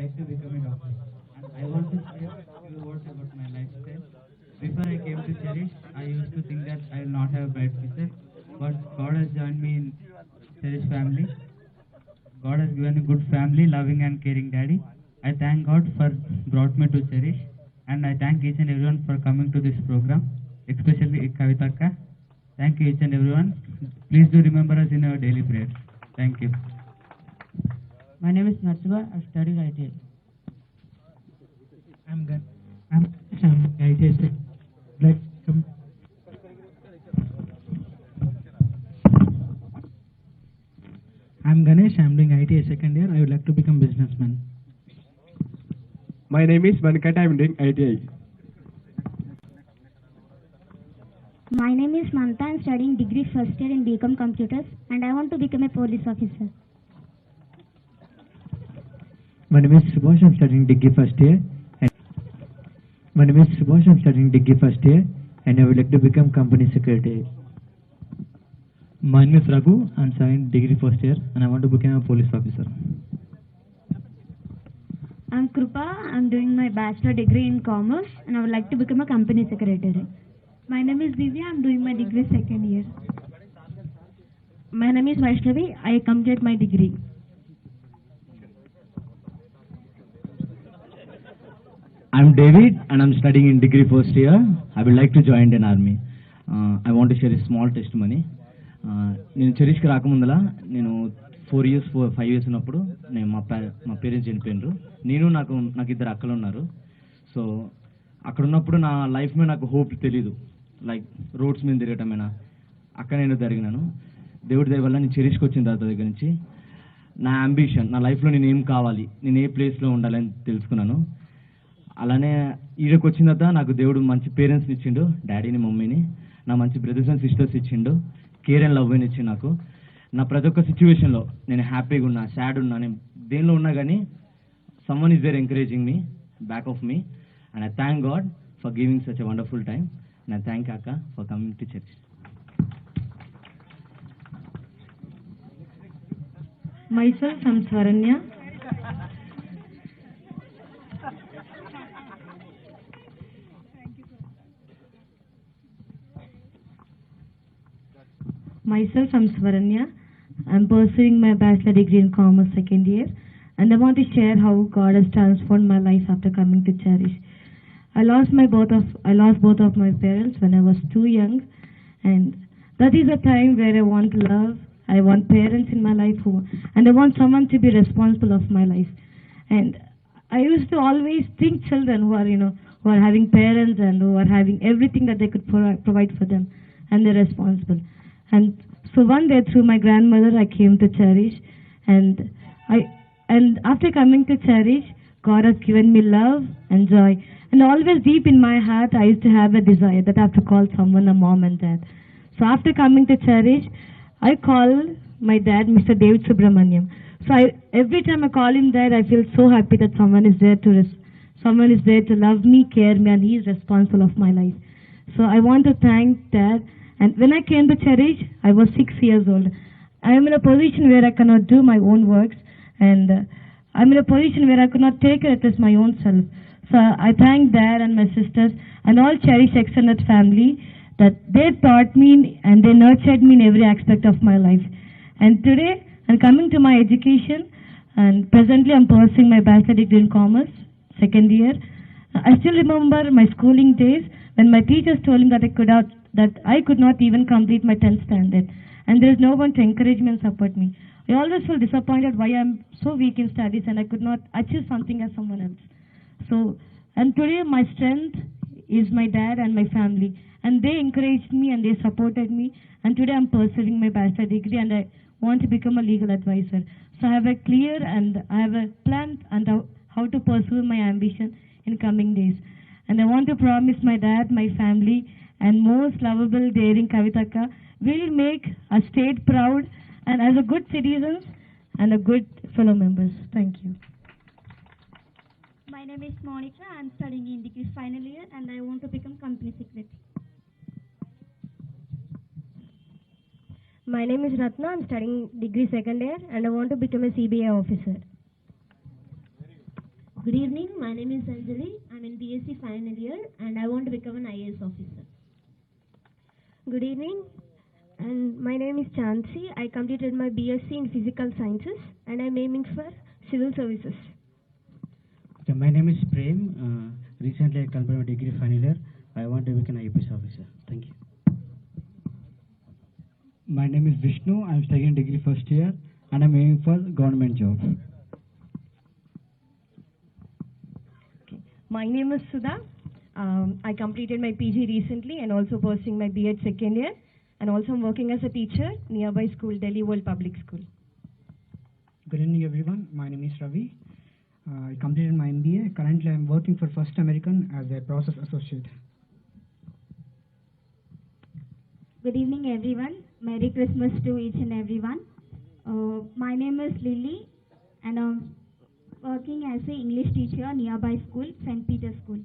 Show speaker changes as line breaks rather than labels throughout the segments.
like to become a doctor. And I want to share a few words about my lifestyle. Before I came to Cherish, I used to think that I will not have a bright future, but God has joined me in Cherish family. God has given a good family, loving and caring daddy. I thank God for brought me to Cherish, and I thank each and everyone for coming to this program, especially Kavitaka. Thank you each and everyone. Please do remember us in our daily prayers. Thank you.
My name is Natsuba. I'm studying ITI.
I'm good. I'm ITS. Like, I'm Ganesh. I'm doing ITI second year. I would like to become businessman.
My name is Venkat. I'm doing ITI.
My name is Mamta. I'm studying degree first year in BCom Computers and I want to become a police officer.
My name is Subhash. I'm studying degree first year. And my name is Subhash. I'm studying degree first year, and I would like to become company secretary. My name is Raghu. I'm studying degree first year, and I want to become a police officer.
I'm Krupa. I'm doing my bachelor degree in commerce and I would like to become a company secretary.
My name is Divya. I'm doing my degree second year.
My name is Vaishnavi. I completed my degree.
I'm David and I'm studying in degree first year. I would like to join an army. I want to share a small testimony. నేను చెరిష్కి రాకముందల నేను 5 years ఉన్నప్పుడు నేను మా parents చనిపోయినారు. నాకు ఇద్దరు అక్కలు ఉన్నారు. సో అక్కడ ఉన్నప్పుడు నా లైఫ్ మీద నాకు హోప్ తెలీదు. లైక్ రోడ్స్ మీద తిరగటమేనా అక్కడ నేను జరిగినాను. దేవుడి దయ వల్ల నేను చెరిష్కి వచ్చిన తర్వాత దగ్గర నుంచి నా అంబిషన్, నా లైఫ్లో నేను ఏం కావాలి, నేను ఏ ప్లేస్లో ఉండాలని తెలుసుకున్నాను. అలానే ఈడకి వచ్చిన తర్వాత నాకు దేవుడు మంచి పేరెంట్స్ని ఇచ్చిండు, డాడీని మమ్మీని. నా మంచి బ్రదర్స్ అండ్ సిస్టర్స్ ఇచ్చిండు, కేర్ అండ్ లవ్ అని ఇచ్చిండు నాకు. నా ప్రతి ఒక్క సిచ్యువేషన్లో నేను హ్యాపీగా ఉన్నా, సాడ్ ఉన్నా, నేను దేనిలో ఉన్నా కానీ someone is there encouraging me back of me. And I thank God for giving such a wonderful time. And I thank అక్క for coming to church.
Myself, I'm Swaranya. I'm pursuing my bachelor degree in commerce second year, and I want to share how God has transformed my life after coming to Cherish. I lost both of my parents when I was too young, and that is a time where I want love. I want parents in my life and I want someone to be responsible of my life. And I used to always think children who are having parents and who are having everything that they could provide for them, and they're responsible. And so one day through my grandmother, I came to Cherish, and after coming to Cherish, God has given me love and joy. And always deep in my heart, I used to have a desire that I have to call someone a mom and dad. So after coming to Cherish, I call my dad Mr. David Subramaniam. So every time I call him Dad, I feel so happy that someone is there to love me, care me, and he is responsible of my life. So I want to thank Dad. And when I came to Cherish, I was 6 years old. I am in a position where I cannot do my own works, and I'm in a position where I could not take it as my own self. So I thank Dad and my sisters and all Cherish extended family that they taught me and they nurtured me in every aspect of my life. And today, I'm coming to my education, and presently I'm pursuing my bachelor degree in commerce, second year. I still remember my schooling days when my teachers told me that I could not even complete my 10th standard, and there is no one to encourage me and support me. I always feel disappointed why I'm so weak in studies and I could not achieve something as someone else. So, and today my strength is my dad and my family, and they encouraged me and they supported me, and today I'm pursuing my bachelor degree and I want to become a legal advisor. So I have a clear and I have a plan and how to pursue my ambition in coming days. And I want to promise my dad, my family, and most lovable, daring Kavitaka will make a state proud and as a good citizens and a good fellow members. Thank you.
My name is Monica. I'm studying in degree final year and I want to become company secretary.
My name is Ratna. I'm studying degree second year and I want to become a CBI officer.
Good evening. My name is Anjali. I'm in BSc final year and I want to become an IAS officer.
Good evening, and my name is Chansi. I completed my BSc in Physical Sciences and I'm aiming for Civil Services.
Okay, my name is Prem. Recently I completed my degree final year. I want to become an IPS officer. Thank you.
My name is Vishnu. I'm studying degree first year and I'm aiming for government job.
My name is Sudha. I completed my PG recently and also pursuing my B.Ed second year. And also I'm working as a teacher nearby school, Delhi World Public School.
Good evening, everyone. My name is Ravi. I completed my MBA. Currently, I'm working for First American as a process associate.
Good evening, everyone. Merry Christmas to each and everyone. My name is Lily, and I'm working as an English teacher nearby school, St. Peter's School.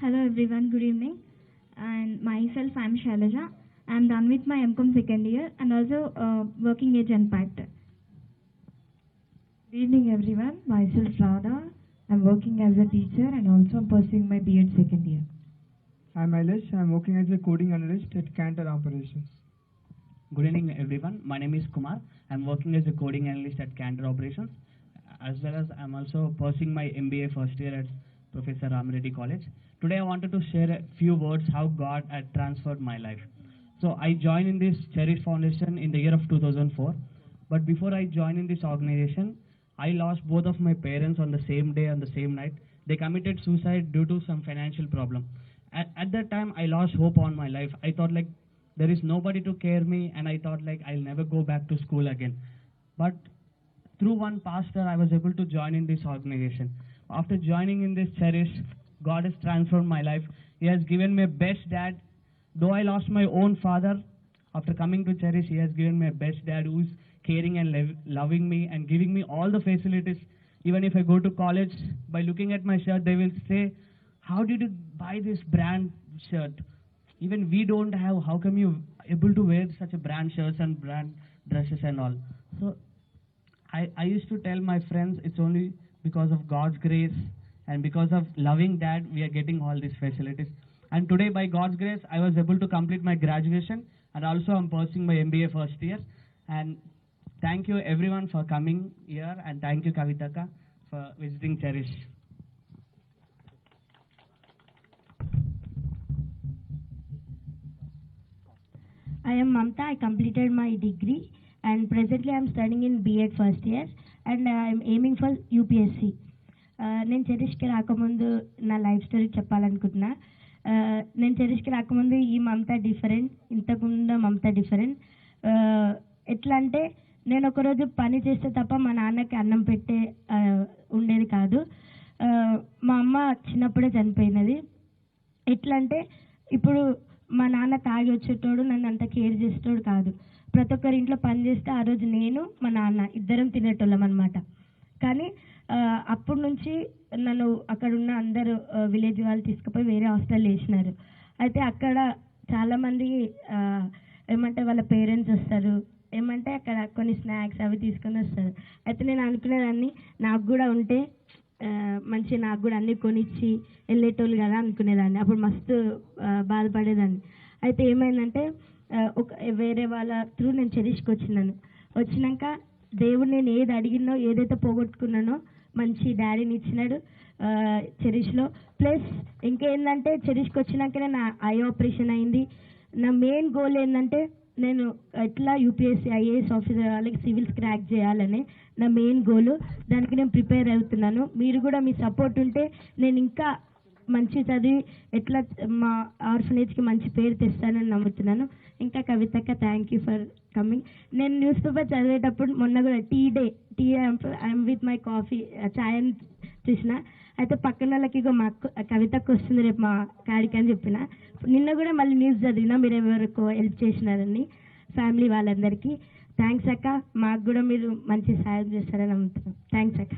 Hello everyone, good evening. And myself, I'm Shailaja. I'm done with my MCOM second year and also working age impact.
Good evening, everyone. Myself, Radha. I'm working as a teacher and also I'm pursuing my B.Ed second year.
I'm Ailesh. I'm working as a coding analyst at Cantor Operations.
Good evening, everyone. My name is Kumar. I'm working as a coding analyst at Cantor Operations, as well as I'm also pursuing my MBA first year at Professor Ram Reddy College. Today I wanted to share a few words how God had transformed my life. So I joined in this Cherish Foundation in the year of 2004. But before I joined in this organization, I lost both of my parents on the same day and the same night. They committed suicide due to some financial problem. At that time, I lost hope on my life. I thought like there is nobody to care me, and I thought like I'll never go back to school again. But through one pastor, I was able to join in this organization. After joining in this Cherish, God has transformed my life. He has given me a best dad. Though I lost my own father, after coming to Cherish, He has given me a best dad who is caring and loving me and giving me all the facilities. Even if I go to college, by looking at my shirt, they will say, how did you buy this brand shirt? Even we don't have, how come you able to wear such a brand shirts and brand dresses and all? So I used to tell my friends, it's only because of God's grace and because of loving dad, we are getting all these facilities. And today, by God's grace, I was able to complete my graduation, and also I'm pursuing my MBA first year. And thank you everyone for coming here, and thank you Kavitaka for visiting Cherish.
I am Mamta. I completed my degree and presently I am studying in B.Ed first year and I am aiming for UPSC. నేను చెరిష్కి రాకముందు నా life story చెప్పాలనుకుంటున్నా. నేను చెరిష్కి రాకముందు ఈ మమత different, ఇంతకుముందు మమత different. ఎట్లా అంటే నేను ఒకరోజు పని చేస్తే తప్ప మా నాన్నకి అన్నం పెట్టే ఉండేది కాదు. మా అమ్మ చిన్నప్పుడే చనిపోయినది. ఎట్లా అంటే ఇప్పుడు మా నాన్న తాగి వచ్చేటోడు, నన్ను అంత కేర్ చేసేటోడు కాదు. ప్రతి ఒక్కరి ఇంట్లో పని చేస్తే ఆ రోజు నేను మా నాన్న ఇద్దరం తినేటోళ్ళం అనమాట. కానీ అప్పటి నుంచి నన్ను అక్కడ ఉన్న అందరూ విలేజ్ వాళ్ళు తీసుకుపోయి వేరే హాస్టల్ వేసినారు. అయితే అక్కడ చాలామంది ఏమంటే వాళ్ళ పేరెంట్స్ వస్తారు, ఏమంటే అక్కడ కొన్ని స్నాక్స్ అవి తీసుకొని వస్తారు. అయితే నేను అనుకునేదాన్ని నాకు కూడా ఉంటే మంచి నాకు కూడా అన్నీ కొనిచ్చి వెళ్ళేటోళ్ళు కదా అనుకునేదాన్ని. అప్పుడు మస్తు బాధపడేదాన్ని. అయితే ఏమైందంటే ఒక వేరే వాళ్ళ త్రూ నేను చెరిష్కి వచ్చినాక దేవుడు నేను ఏది అడిగినో ఏదైతే పోగొట్టుకున్నానో మంచి డాడీని ఇచ్చినాడు చెరిష్లో. ప్లస్ ఇంకేంటంటే చెరిష్కి వచ్చినాకనే నా ఐ ఆపరేషన్ అయింది. నా మెయిన్ గోల్ ఏంటంటే నేను ఎట్లా యూపీఎస్సీ ఐఏఎస్ ఆఫీసర్ వాళ్ళకి సివిల్స్ క్రాక్ చేయాలని నా మెయిన్ గోలు. దానికి నేను ప్రిపేర్ అవుతున్నాను. మీరు కూడా మీ సపోర్ట్ ఉంటే నేను ఇంకా మంచి చదివి ఎట్లా మా ఆర్ఫనేజ్కి మంచి పేరు తెస్తానని నమ్ముతున్నాను. ఇంకా కవితక్క థ్యాంక్ యూ ఫర్ కమింగ్. నేను న్యూస్ పేపర్ చదివేటప్పుడు మొన్న కూడా టీ ఐఎమ్ విత్ మై కాఫీ ఛాయ్ అని చూసిన. అయితే పక్కన వాళ్ళకి ఇగో మా కవితకు వస్తుంది రేపు మా కాడికి అని చెప్పిన. నిన్న కూడా మళ్ళీ న్యూస్ చదివినా మీరు ఎవరికో హెల్ప్ చేసినారని ఫ్యామిలీ వాళ్ళందరికీ. థ్యాంక్స్ అక్క, మాకు కూడా మీరు మంచి సాయం చేస్తారని నమ్ముతున్నాం. థ్యాంక్స్ అక్క.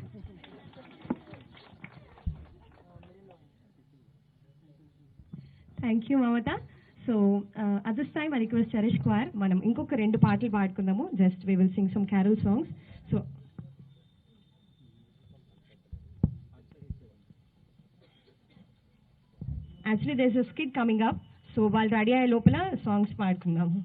Thank you Mamata. So at this time I request cherish choir, మనం ఇంకొక 2 పాటలు పాడుకుందాము. Just we will sing some carol songs. So actually there is skit coming up, so వాళ్ళు రెడీ అయ్యే లోపల సాంగ్స్ పాడుకుందాము.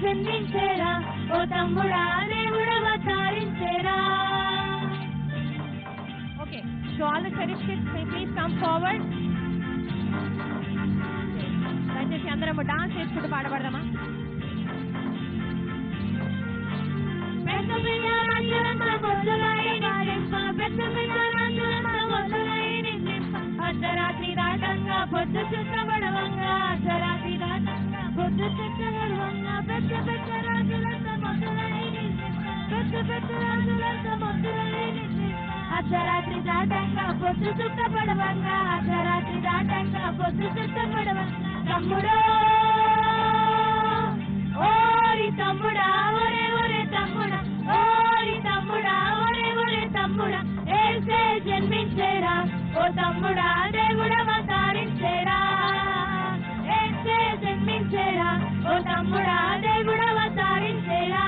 జన్మించేరా ఓ తమ్ముడా దేవుడవతారించేరా.
Okay, so all the Cherish kids may please come forward. దయచేసి అందరము డాన్స్ చేసుకుంటూ పాడబడదామా?
పెద్ద పెద్ద రాజులంతా మొదలై నింప, పెద్ద పెద్ద రాజులంతా మొదలై నింప, అర్ధరాత్రి దాటంగా పొద్దు చుట్టబడవంగా, అర్ధరాత్రి దాటంగా పొద్దు చుట్టబడవంగా, పెద్ద పెద్ద రాజులంతా మొదలై నింప, పెద్ద పెద్ద రాజులంతా మొదలై నింప, అర్ధరాత్రి దాటంగా పొద్దు చుట్టబడవంగా, అర్ధరాత్రి దాటంగా పొద్దు చుట్టబడవంగా. తమ్ముడో ఓరి తమ్ముడా, ఒరే ఒరే తమ్ముడా, ఓరి తమ్ముడా, ఒరే ఒరే తమ్ముడా, యేసే జన్మించేరా ఓ తమ్ముడా దేవుడవతారించేరా. యేసే జన్మించేరా ఓ తమ్ముడా దేవుడవతారించేరా.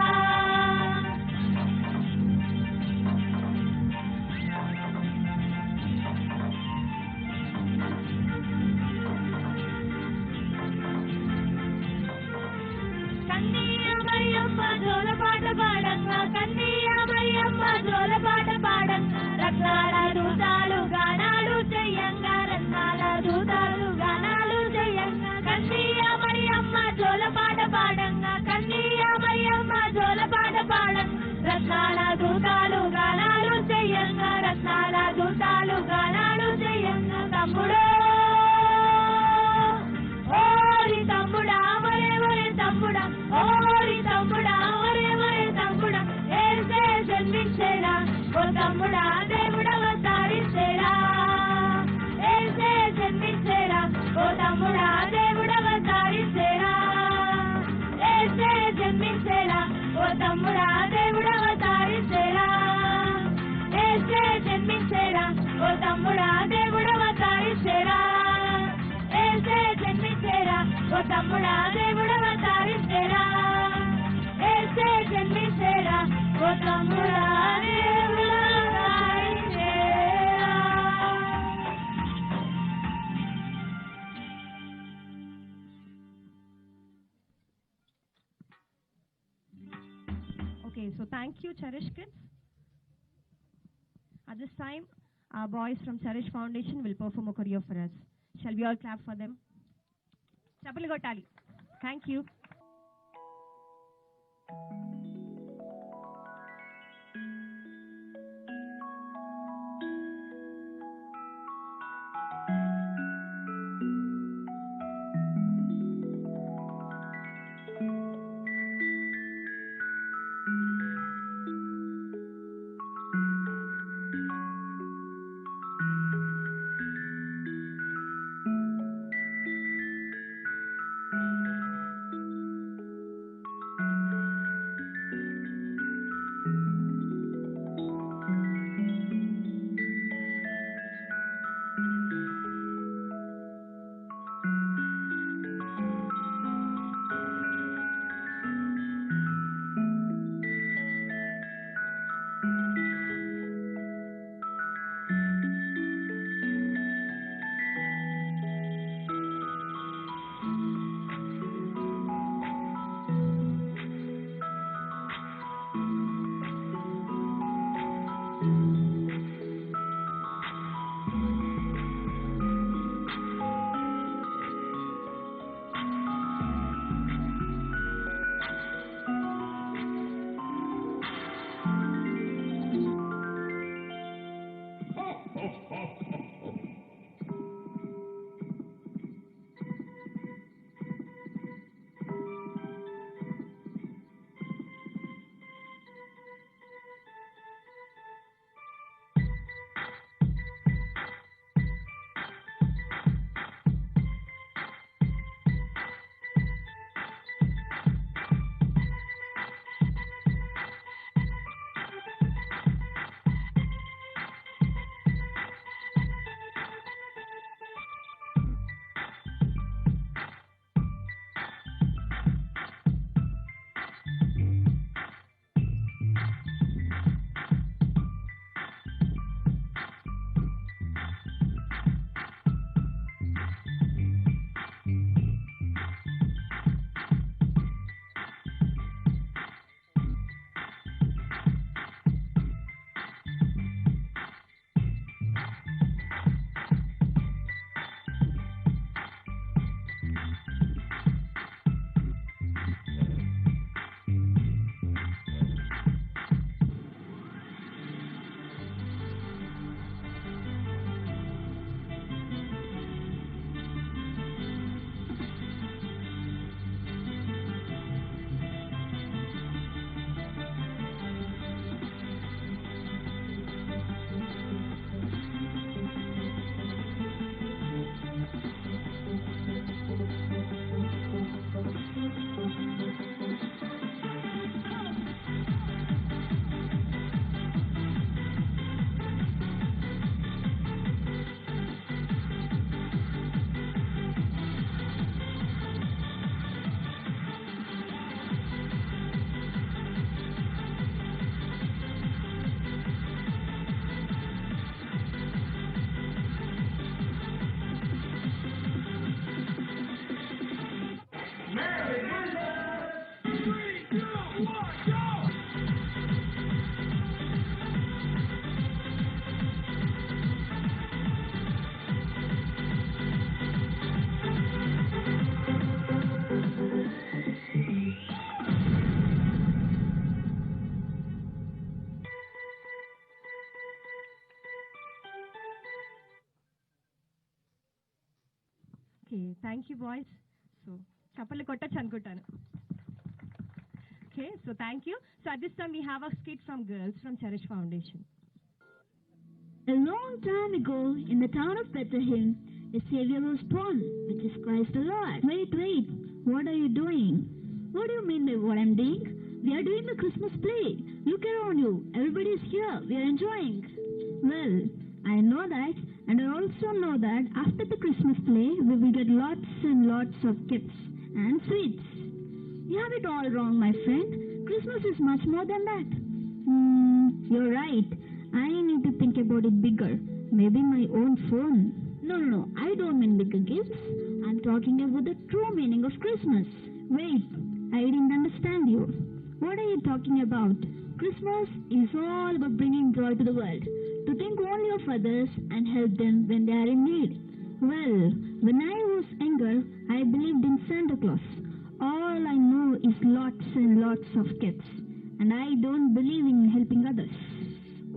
కన్నీయమయ్యమ్మ జోలపాట పాడంగా, కన్నీయమయ్యమ్మ జోలపాట పాడంగా, రత్నాల దూతాలు గానాలు చెయ్యంగా, రత్నాల దూతాలు గానాలు చెయ్యంగా, కన్నీయమయ్యమ్మ జోలపాట పాడంగా, కన్నీయమయ్యమ్మ జోలపాట పాడంగా, రత్నాల దూతాలు గానాలు చెయ్యంగా, రత్నాల దూతాలు గానాలు చెయ్యంగా. తమ్ముడో ఓరి తమ్ముడా, ఒరే ఒరే తమ్ముడా, ఓరి తమ్ముడా, ఒరే ఒరే తమ్ముడా, యేసే జన్మించేరా ఓ తమ్ముడా దేవుడవతారించేరా. యేసే జన్మించేరా ఓ తమ్ముడా దేవుడవతారించేరా. యేసే జన్మించేరా ఓ తమ్ముడా దేవుడవతారించేరా. యేసే జన్మించేరా ఓ తమ్ముడా దేవుడవతారించేరా. యేసే జన్మించేరా ఓ తమ్ముడా దేవుడవతారించేరా. యేసే జన్మించేరా ఓ తమ్ముడా దేవుడవతారించేరా.
Okay, so thank you, Cherish kids. At this time, our boys from Cherish Foundation will perform a choreo for us. Shall we all clap for them? Chapali kottali. Thank you. Thank you boys. So చప్పట్లు కొట్టచ్చు అనుకుంటాను. Okay, so thank you. So at this time we have a skit from girls from Cherish Foundation.
A long time ago, in the town of Bethlehem, a Savior was born, which is Christ the Lord. Wait, what are you doing? What do you mean by what I'm doing? We are doing the Christmas play. Look around you, everybody is here, we are enjoying. Well, I know that, and I also know that after the Christmas play, we will get lots and lots of gifts and sweets. You have it all wrong, my friend. Christmas is much more than that. You're right. I need to think about it bigger. Maybe my own phone. No. I don't mean bigger gifts. I'm talking about the true meaning of Christmas. Wait, I didn't understand you. What are you talking about? Christmas is all about bringing joy to the world. To think only of others and help them when they are in need. Well, when I was younger, I believed in Santa Claus. All I know is lots and lots of gifts. And I don't believe in helping others.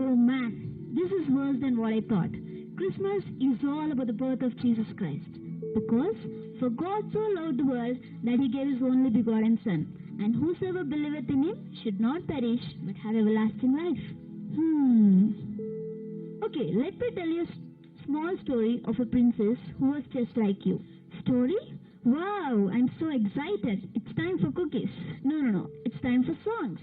Oh man, this is worse than what I thought. Christmas is all about the birth of Jesus Christ. Because for God so loved the world that he gave his only begotten Son. And whosoever believeth in him should not perish but have everlasting life. Okay, let me tell you a small story of a princess who was just like you. Story? Wow, I'm so excited. It's time for cookies. No. It's time for songs.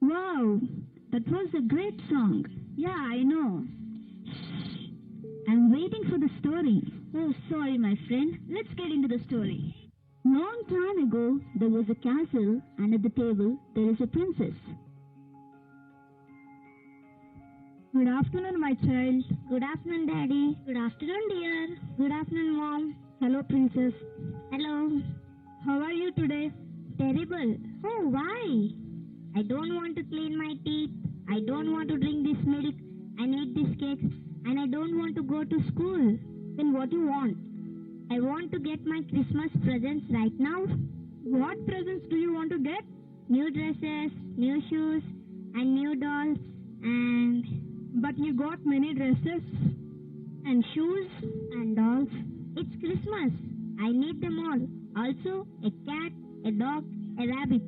Wow, that was a great song. Yeah, I know. Shh. I'm waiting for the story. Oh, sorry, my friend. Let's get into the story. Long time ago, there was a castle, and at the table, there is a princess. Good afternoon, my child. Good afternoon, Daddy. Good afternoon, dear. Good afternoon, Mom. Hello, Princess. Hello. How are you today? Terrible. Oh, why? I don't want to clean my teeth. I don't want to drink this milk and eat this cake. And I don't want to go to school. Then what do you want? I want to get my Christmas presents right now. What presents do you want to get? New dresses, new shoes, and new dolls, and... But you got many dresses and shoes and dolls. It's Christmas. I need them all. Also, a cat, a dog, a rabbit.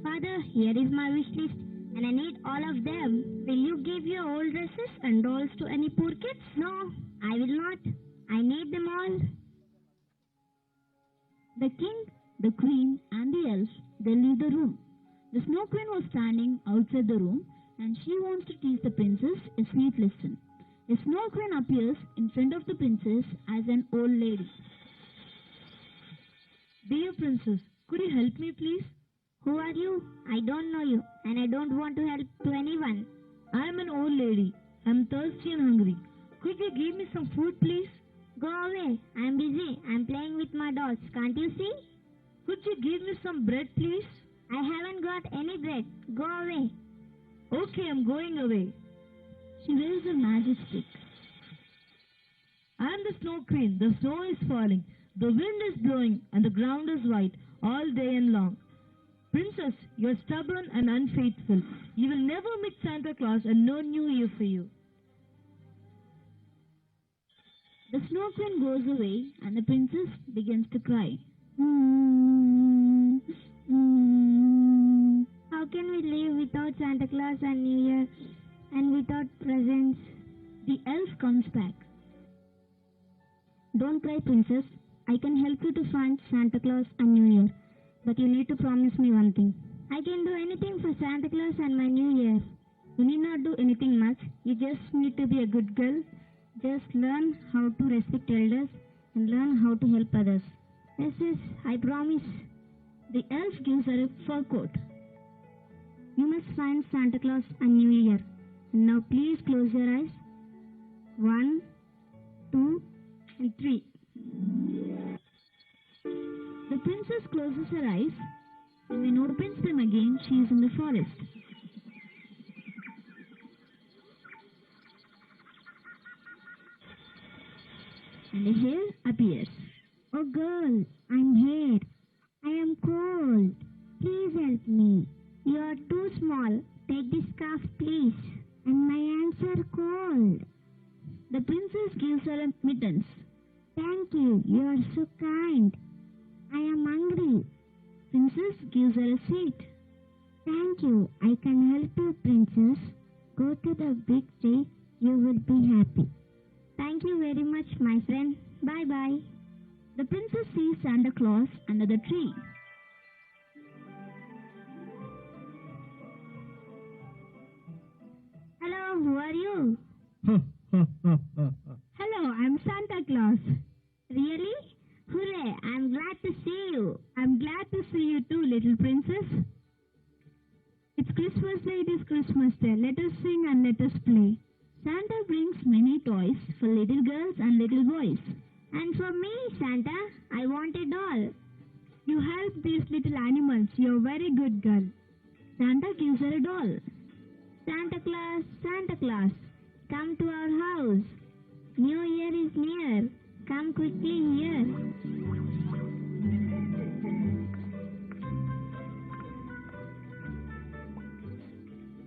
Father, here is my wish list, and I need all of them. Will you give your old dresses and dolls to any poor kids? No, I will not. I need them all. The king, the queen, and the elf, they leave the room. The Snow Queen was standing outside the room, and she wants to teach the princess a sweet lesson. A snow queen appears in front of the princess as an old lady.
Dear princess, could you help me please?
Who are you? I don't know you, and I don't want to help to anyone.
I am an old lady. I am thirsty and hungry. Could you give me some food please?
Go away. I'm busy. I'm playing with my dolls. Can't you see?
Could you give me some bread please?
I haven't got any bread. Go away.
Okay, I'm going away.
She waves a magic stick.
I am the snow queen. The snow is falling. The wind is blowing and the ground is white all day and long. Princess, you are stubborn and unfaithful. You will never meet Santa Claus and no New Year for you.
The snow queen goes away and the princess begins to cry. How can we live without Santa Claus and New Year and without presents? The elf comes back. Don't cry, princess. I can help you to find Santa Claus and New Year. But you need to promise me one thing. I can do anything for Santa Claus and my New Year. You need not do anything much. You just need to be a good girl. Just learn how to respect elders and learn how to help others. Yes, yes, I promise. The elf gives her a fur coat. You must find Santa Claus and New Year. And now please close your eyes. 1, 2, and 3. The princess closes her eyes, and when opens them again, she is in the forest. And a hare appears. Oh girl, I'm here. I am cold. Please help me. You are too small. Take this scarf, please. And my hands are cold. The princess gives her a mittens. Thank you. You are so kind. I am hungry. Princess gives her a seat. Thank you. I can help you, princess. Go to the big tree. You will be happy. Thank you very much, my friend. Bye-bye. The princess sees Santa Claus under the tree. Hello, who are you? Hello, I'm Santa Claus. Really? Hooray, I'm glad to see you. I'm glad to see you too, little princess. It's Christmas Day, it is Christmas Day. Let us sing and let us play. Santa brings many toys for little girls and little boys. And for me, Santa, I want a doll. You help these little animals. You're a very good girl. Santa gives her a doll. Santa Claus, come to our house. New Year is near. Come quickly here.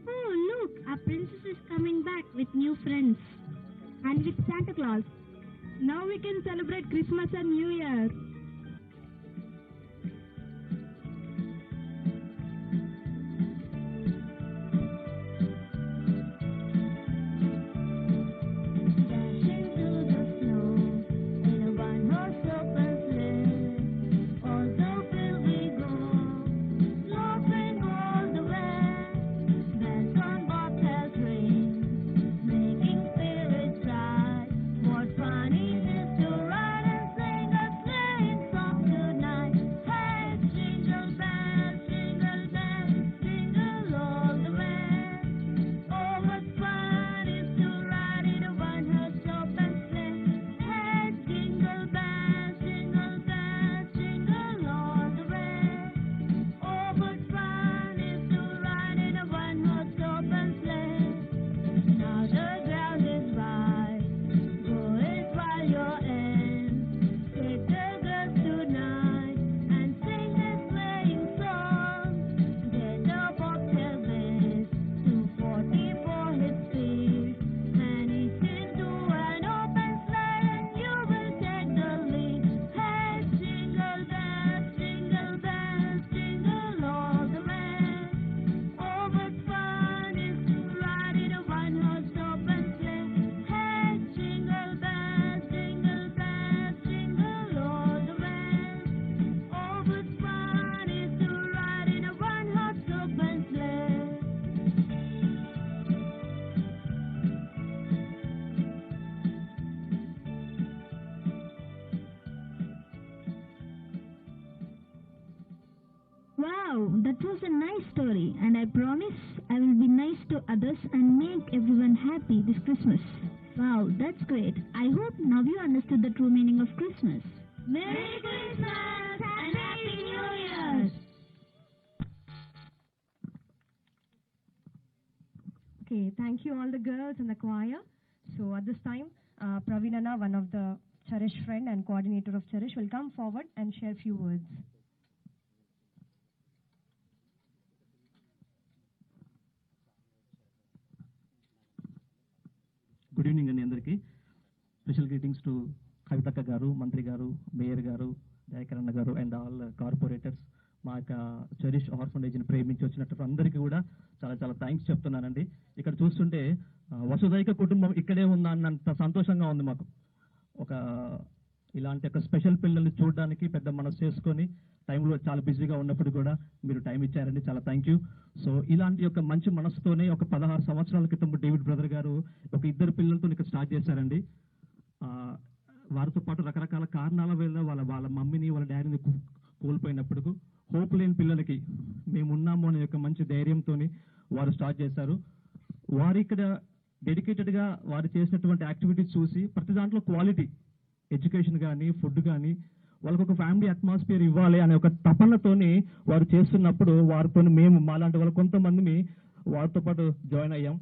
Oh, look, our princess is coming back with new friends. And with Santa Claus. Now we can celebrate Christmas and New Year. What fun it is to ride and sing a sleigh. Wow, that was a nice story, and I promise I will be nice to others and make everyone happy this Christmas. Wow, that's great. I hope now you understood the true meaning of Christmas. Merry Christmas and Happy New Year!
Okay, thank you all the girls and the choir. So at this time, Praveena, one of the Cherish friend and coordinator of Cherish, will come forward and share a few words.
Good evening అండి అందరికీ. Special greetings to కవితక్క గారు, మంత్రి గారు, mayor గారు, దయాకర్ అన్న గారు and all corporators. మా యొక్క చెరిష్ ఆర్ఫనేజ్ని ప్రేమించి వచ్చినట్టు అందరికీ కూడా చాలా చాలా థ్యాంక్స్ చెప్తున్నానండి. ఇక్కడ చూస్తుంటే వసుదైక కుటుంబం ఇక్కడే ఉందా అన్నంత సంతోషంగా ఉంది మాకు. ఒక ఇలాంటి ఒక స్పెషల్ పిల్లల్ని చూడడానికి పెద్ద మనసు చేసుకొని టైంలో చాలా బిజీగా ఉన్నప్పుడు కూడా మీరు టైం ఇచ్చారండి, చాలా థ్యాంక్ యూ. సో ఇలాంటి ఒక మంచి మనసుతోనే ఒక 16 సంవత్సరాల క్రితం డేవిడ్ బ్రదర్ గారు ఒక 2 పిల్లలతో ఇక్కడ స్టార్ట్ చేశారండి. వారితో పాటు రకరకాల కారణాల వల్ల వాళ్ళ మమ్మీని వాళ్ళ డాడీని కోల్పోయినప్పుడు హోప్ లేని పిల్లలకి మేము ఉన్నాము అనే ఒక మంచి ధైర్యంతో వారు స్టార్ట్ చేశారు. వారు ఇక్కడ డెడికేటెడ్గా వారు చేసినటువంటి యాక్టివిటీస్ చూసి ప్రతి దాంట్లో క్వాలిటీ ఎడ్యుకేషన్ కానీ ఫుడ్ కానీ వాళ్ళకు ఒక ఫ్యామిలీ అట్మాస్ఫియర్ ఇవ్వాలి అనే ఒక తపనతోని వారు చేస్తున్నప్పుడు వారితో మేము మాలాంటి వాళ్ళు కొంతమంది వారితో పాటు జాయిన్ అయ్యాం.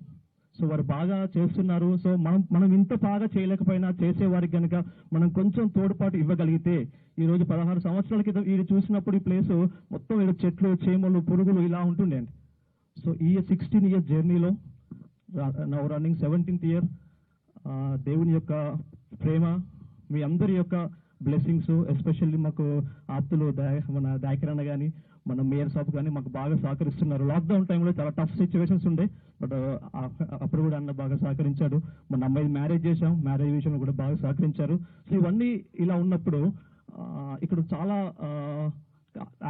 సో వారు బాగా చేస్తున్నారు. సో మనం ఇంత బాగా చేయలేకపోయినా చేసేవారికి కనుక మనం కొంచెం తోడ్పాటు ఇవ్వగలిగితే ఈరోజు 16 సంవత్సరాల క్రితం ఇది చూసినప్పుడు ఈ ప్లేస్ మొత్తం ఏదో చెట్లు, చేమలు, పురుగులు ఇలా ఉంటుండే అండి. సో ఈ 16 ఇయర్స్ జర్నీలో నౌ రన్నింగ్ 17th ఇయర్, దేవుని యొక్క ప్రేమ, మీ అందరి యొక్క బ్లెస్సింగ్స్, ఎస్పెషల్లీ మాకు ఆప్తులు మన దాయకరణ కానీ మన మేయర్ సాబ్ కానీ మాకు బాగా సహకరిస్తున్నారు. లాక్డౌన్ టైంలో చాలా టఫ్ సిచ్యువేషన్స్ ఉండే, బట్ అప్పుడు కూడా అన్న బాగా సహకరించాడు. మన అమ్మాయి మ్యారేజ్ చేశాం, మ్యారేజ్ విషయంలో కూడా బాగా సహకరించారు. సో ఇవన్నీ ఇలా ఉన్నప్పుడు ఇక్కడ చాలా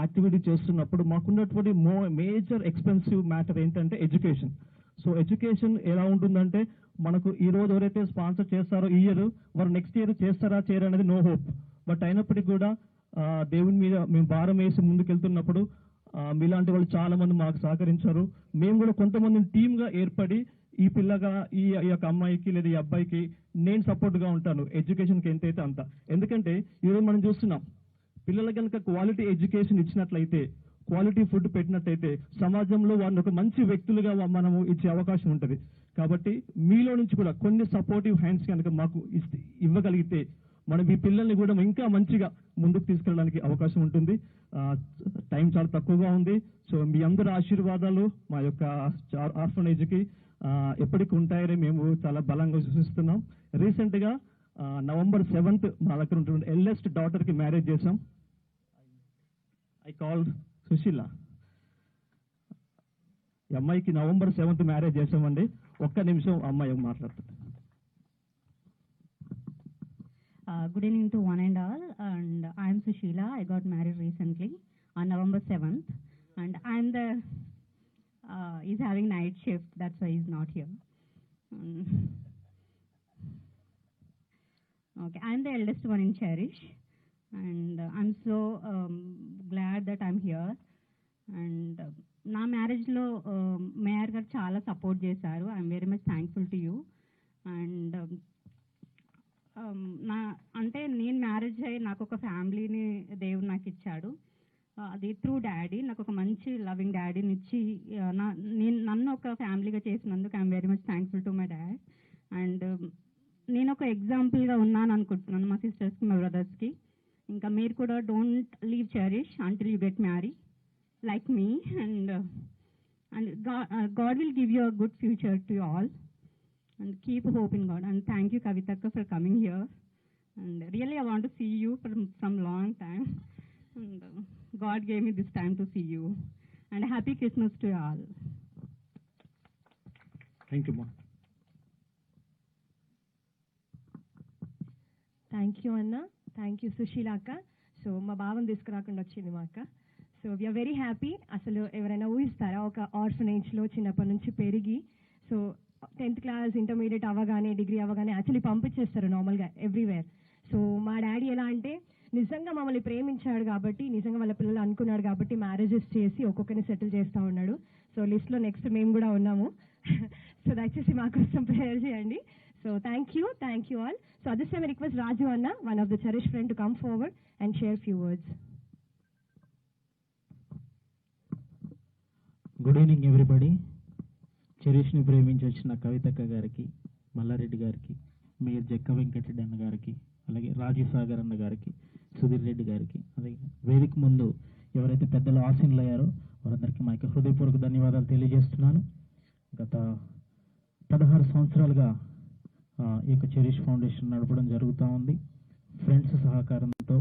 యాక్టివిటీ చేస్తున్నప్పుడు మాకున్నటువంటి మేజర్ ఎక్స్పెన్సివ్ మ్యాటర్ ఏంటంటే ఎడ్యుకేషన్. సో ఎడ్యుకేషన్ ఎలా ఉంటుందంటే మనకు ఈ రోజు ఎవరైతే స్పాన్సర్ చేస్తారో ఈ ఇయర్ వారు నెక్స్ట్ ఇయర్ చేస్తారా చేయరా అనేది నో హోప్. బట్ అయినప్పటికీ కూడా దేవుని మీద మేము భారం వేసి ముందుకెళ్తున్నప్పుడు మీలాంటి వాళ్ళు చాలా మంది మాకు సహకరించారు. మేము కూడా కొంతమందిని టీమ్గా ఏర్పడి ఈ పిల్లగా ఈ యొక్క అమ్మాయికి లేదా ఈ అబ్బాయికి నేను సపోర్ట్గా ఉంటాను, ఎడ్యుకేషన్కి ఎంతైతే అంత. ఎందుకంటే ఈరోజు మనం చూస్తున్నాం పిల్లలకి కనుక క్వాలిటీ ఎడ్యుకేషన్ ఇచ్చినట్లయితే, క్వాలిటీ ఫుడ్ పెట్టినట్టయితే సమాజంలో వారిని ఒక మంచి వ్యక్తులుగా మనము ఇచ్చే అవకాశం ఉంటుంది. కాబట్టి మీలో నుంచి కూడా కొన్ని సపోర్టివ్ హ్యాండ్స్ కనుక మాకు ఇవ్వగలిగితే మనం ఈ పిల్లల్ని కూడా ఇంకా మంచిగా ముందుకు తీసుకెళ్ళడానికి అవకాశం ఉంటుంది. టైం చాలా తక్కువగా ఉంది. సో మీ అందరి ఆశీర్వాదాలు మా యొక్క ఆర్ఫనేజ్కి ఎప్పటికీ ఉంటాయని మేము చాలా బలంగా విశ్వసిస్తున్నాం. రీసెంట్గా November 7th మా దగ్గర ఉన్నటువంటి ఎల్డెస్ట్ డాటర్కి మ్యారేజ్ చేసాం. I called Sushila. ఈ అమ్మాయికి November 7th మ్యారేజ్ చేసామండి. ఒక్క నిమిషం అమ్మాయి మాట్లాడుతుంది.
Good evening to one and all, and I am Sushila. I got married recently on November 7th, and I am the he's having night shift, that's why he's not here. Okay, I am the eldest one in Cherish, and I'm so glad that I'm here. And నా మ్యారేజ్లో mayor గారు చాలా support చేశారు. I'm very much thankful to you. And అంటే నేను marriage అయ్యి నాకు ఒక ఫ్యామిలీని దేవుడు నాకు ఇచ్చాడు. అది త్రూ డాడీ. నాకు ఒక మంచి లవింగ్ డాడీని ఇచ్చి నన్ను ఒక ఫ్యామిలీగా చేసినందుకు I'm very much thankful to my dad. And నేను ఒక ఎగ్జాంపుల్గా ఉన్నాను అనుకుంటున్నాను మా సిస్టర్స్కి, మా బ్రదర్స్కి. ఇంకా మీరు కూడా don't leave cherish until you get marry like me, and God will give you a good future to you all, and keep hope in God. And thank you Kavitaka for coming here, and really I want to see you from long time, and God gave me this time to see you, and happy Christmas to you all.
Thank you ma.
Thank you Anna. Thank you Sushila akka. So మా బావని తీసుకురాకుండా వచ్చింది మా అక్క. So we are very happy. అసలు ఎవరైనా ఊహిస్తారా ఒక ఆర్ఫనేజ్లో చిన్నప్పటి నుంచి పెరిగి, సో 10th క్లాస్ ఇంటర్మీడియట్ అవ్వగానే డిగ్రీ అవ్వగానే యాక్చువల్లీ పంపించేస్తారు నార్మల్గా ఎవ్రీవేర్. సో మా డాడీ ఎలా అంటే నిజంగా మమ్మల్ని ప్రేమించాడు కాబట్టి, నిజంగా వాళ్ళ పిల్లలు అనుకున్నాడు కాబట్టి మ్యారేజెస్ చేసి ఒక్కొక్కరిని సెటిల్ చేస్తూ ఉన్నాడు. సో లిస్ట్లో నెక్స్ట్ మేము కూడా ఉన్నాము. సో దయచేసి మా కోసం ప్రేయర్ చేయండి. So thank you all. So at this time request Raju అన్న, one of the cherish friend, to come forward and share few words.
Good evening everybody. చెరీష్ని ప్రేమించి వచ్చిన కవితక్క గారికి, మల్లారెడ్డి గారికి, మేయర్ జక్క వెంకటరెడ్డి అన్న గారికి, అలాగే రాజు సాగర్ అన్న గారికి, సుధీర్ రెడ్డి గారికి, అలాగే వేదిక ముందు ఎవరైతే పెద్దలు ఆసీనులు అయ్యారో వారందరికీ మా యొక్క హృదయపూర్వక ధన్యవాదాలు తెలియజేస్తున్నాను. గత 16 సంవత్సరాలుగా ఈ యొక్క చెరీష్ ఫౌండేషన్ నడపడం జరుగుతూ ఉంది. ఫ్రెండ్స్ సహకారంతో,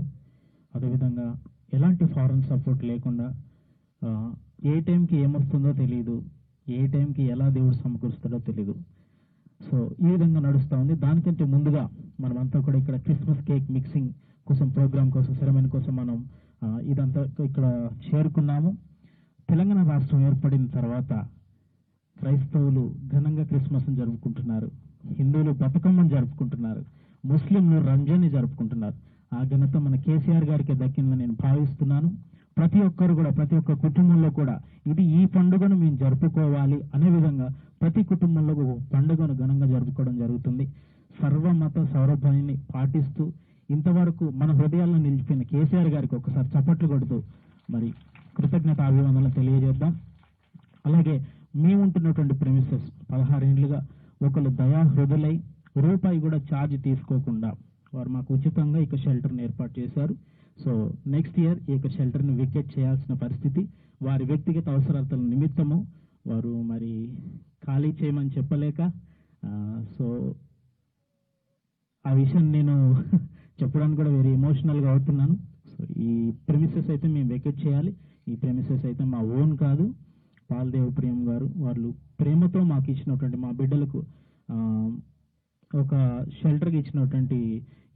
అదేవిధంగా ఎలాంటి ఫారెన్ సపోర్ట్ లేకుండా, ఏ టైంకి ఏమొస్తుందో తెలియదు, ఏ టైంకి ఎలా దేవుడు సమకూరుస్తాడో తెలియదు. సో ఈ విధంగా నడుస్తూ ఉంది. దానికంటే ముందుగా మనమంతా కూడా ఇక్కడ క్రిస్మస్ కేక్ మిక్సింగ్ కోసం, ప్రోగ్రామ్ కోసం, సెరమనీ కోసం మనం ఇదంతా ఇక్కడ చేరుకున్నాము. తెలంగాణ రాష్ట్రం ఏర్పడిన తర్వాత క్రైస్తవులు ఘనంగా క్రిస్మస్ని జరుపుకుంటున్నారు, హిందువులు బతుకమ్మని జరుపుకుంటున్నారు, ముస్లింలు రంజాన్ని జరుపుకుంటున్నారు. ఆ ఘనత మన కేసీఆర్ గారికి దక్కిందని నేను భావిస్తున్నాను. ప్రతి ఒక్కరు కూడా, ప్రతి ఒక్క కుటుంబంలో కూడా ఈ పండుగను మేము జరుపుకోవాలి అనే విధంగా ప్రతి కుటుంబంలో ఒక పండుగను ఘనంగా జరుపుకోవడం జరుగుతుంది. సర్వమత సౌరభాన్ని పాటిస్తూ ఇంతవరకు మన హృదయాలను నిలిచిపోయిన కేసీఆర్ గారికి ఒకసారి చప్పట్లు కొడుతూ మరి కృతజ్ఞత అభివందనలు తెలియజేద్దాం. అలాగే మేముంటున్నటువంటి ప్రెమిసెస్ 16 ఏళ్లుగా ఒకరు దయాహృదులై రూపాయి కూడా ఛార్జ్ తీసుకోకుండా వారు మాకు ఉచితంగా ఇక షెల్టర్ని ఏర్పాటు చేశారు. సో నెక్స్ట్ ఇయర్ ఈ యొక్క షెల్టర్ని వికెట్ చేయాల్సిన పరిస్థితి, వారి వ్యక్తిగత అవసరాల నిమిత్తము వారు మరి ఖాళీ చేయమని చెప్పలేక, సో ఆ విషయం నేను చెప్పడానికి కూడా వెరీ ఎమోషనల్గా అవుతున్నాను. సో ఈ ప్రెమిసెస్ అయితే మేము వెకెట్ చేయాలి. ఈ ప్రెమిసెస్ అయితే మా ఓన్ కాదు. పాల్దేవ్ ప్రేమ్ గారు వాళ్ళు ప్రేమతో మాకు ఇచ్చినటువంటి, మా బిడ్డలకు ఒక షెల్టర్కి ఇచ్చినటువంటి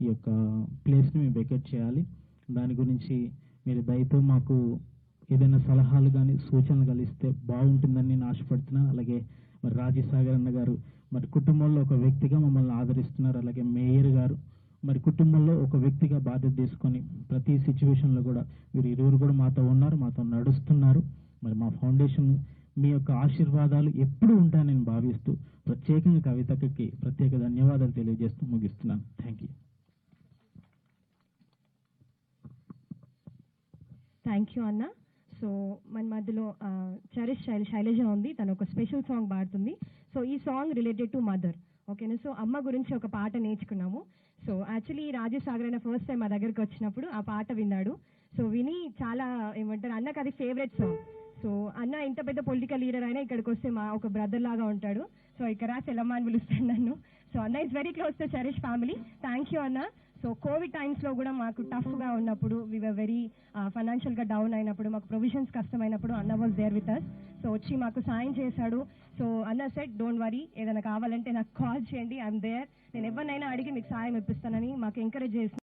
ఈ యొక్క ప్లేస్ని మేము వెకెట్ చేయాలి. దాని గురించి మీరు దయతో మాకు ఏదైనా సలహాలు కానీ సూచనలు కలిస్తే బాగుంటుందని నేను ఆశపడుతున్నాను. అలాగే మరి రాజీ సాగర్ అన్న గారు మరి కుటుంబంలో ఒక వ్యక్తిగా మమ్మల్ని ఆదరిస్తున్నారు. అలాగే మేయర్ గారు మరి కుటుంబంలో ఒక వ్యక్తిగా బాధ్యత తీసుకొని ప్రతి సిచ్యువేషన్లో కూడా వీరు ఇరువురు కూడా మాతో ఉన్నారు, మాతో నడుస్తున్నారు. మరి మా ఫౌండేషన్ మీ యొక్క ఆశీర్వాదాలు ఎప్పుడు ఉంటాయని నేను భావిస్తూ ప్రత్యేకంగా కవితకి ప్రత్యేక ధన్యవాదాలు తెలియజేస్తూ ముగిస్తున్నాను. Thank you.
థ్యాంక్ యూ అన్న. సో మన మధ్యలో చెరిష్ శైలజ ఉంది, తను ఒక స్పెషల్ సాంగ్ పాడుతుంది. సో ఈ సాంగ్ రిలేటెడ్ టు మదర్, ఓకేనా. సో అమ్మ గురించి ఒక పాట నేర్చుకున్నాము. సో యాక్చువల్లీ రాజసాగర్ అయిన ఫస్ట్ టైం మా దగ్గరికి వచ్చినప్పుడు ఆ పాట విన్నాడు. సో విని చాలా ఏమంటారు, అన్నకు అది ఫేవరెట్ సాంగ్. సో అన్న ఇంత పెద్ద పొలిటికల్ లీడర్ అయినా ఇక్కడికి వస్తే మా ఒక బ్రదర్ లాగా ఉంటాడు. సో ఇక్కడ సెలమ్మ అని పిలుస్తాడు నన్ను. సో అన్న is very close to cherish family. Thank you అన్న. సో కోవిడ్ టైమ్స్లో కూడా మాకు టఫ్గా ఉన్నప్పుడు, వీఆర్ వెరీ ఫైనాన్షియల్గా డౌన్ అయినప్పుడు, మాకు ప్రొవిజన్స్ కష్టమైనప్పుడు అన్న was there with us. So వచ్చి మాకు సాయం చేశాడు. సో అన్న సెట్ డోంట్ వరీ, ఏదైనా కావాలంటే నాకు కాల్ చేయండి, ఐఎమ్ దేర్. నేను ఎవరినైనా అడిగి మీకు సాయం ఇప్పిస్తానని మాకు ఎంకరేజ్ చేసిన